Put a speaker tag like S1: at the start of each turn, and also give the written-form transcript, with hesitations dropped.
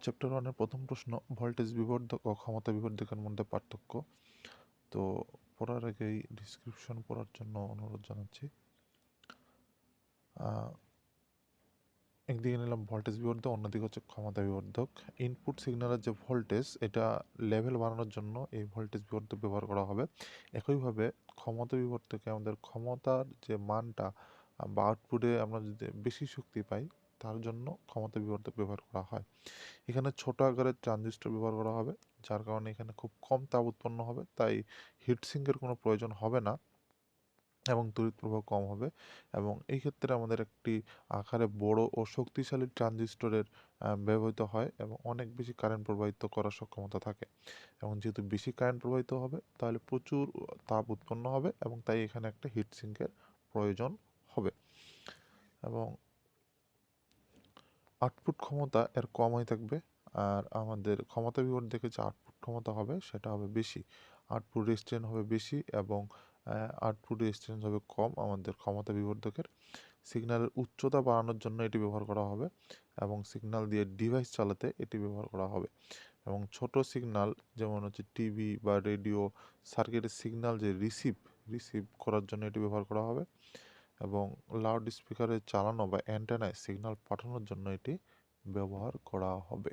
S1: Chapter 1 এর প্রথম প্রশ্ন, ভোল্টেজ বিবর্ধক ও ক্ষমতা বিবর্ধকের মধ্যে পার্থক্য। তো পড়ার আগেই ডিসক্রিপশন পড়ার জন্য অনুরোধ জানাচ্ছি। একদিকে নিলাম ভোল্টেজ বিবর্ধক, অন্যদিকে হচ্ছে ক্ষমতা বিবর্ধক। ইনপুট সিগন্যালের যে ভোল্টেজ, এটা লেভেল বাড়ানোর জন্য এই ভোল্টেজ বিবর্ধক ব্যবহার করা হবে। একইভাবে ক্ষমতা বিবর্ধকে আমাদের ক্ষমতার যে মানটা বা আউটপুটে আমরা যদি বেশি শক্তি পাই, তার জন্য ক্ষমতা বিবর্ধক ব্যবহার করা হয়। এখানে ছোট আকারের ট্রানজিস্টর ব্যবহার করা হবে, যার কারণে এখানে খুব কম তাপ উৎপন্ন হবে, তাই হিটসিঙ্কের কোনো প্রয়োজন হবে না এবং তড়িৎ প্রবাহ কম হবে। এবং এই ক্ষেত্রে আমাদের একটি আকারে বড় ও শক্তিশালী ট্রানজিস্টরের ব্যবহৃত হয় এবং অনেক বেশি কারেন্ট প্রবাহিত করার সক্ষমতা থাকে। এবং যেহেতু বেশি কারেন্ট প্রবাহিত হবে, তাহলে প্রচুর তাপ উৎপন্ন হবে এবং তাই এখানে একটা হিটসিঙ্কের প্রয়োজন হবে। এবং আউটপুট ক্ষমতা এর কমই থাকবে, আর আমাদের ক্ষমতা বিবর্ধকের যে আউটপুট ক্ষমতা হবে সেটা হবে বেশি। আউটপুট রেজিস্ট্যান্স হবে বেশি এবং আউটপুট রেজিস্ট্যান্স হবে কম আমাদের ক্ষমতা বিবর্ধকের। সিগন্যালের উচ্চতা বাড়ানোর জন্য এটি ব্যবহার করা হবে এবং সিগন্যাল দিয়ে ডিভাইস চালাতে এটি ব্যবহার করা হবে। এবং ছোট সিগন্যাল যেমন হচ্ছে টিভি বা রেডিও সার্কিটের সিগন্যাল যে রিসিভ করার জন্য এটি ব্যবহার করা হবে। এবং লাউড স্পিকারে চালানো বা অ্যান্টেনায় সিগন্যাল পাঠানোর জন্য এটি ব্যবহার করা হবে।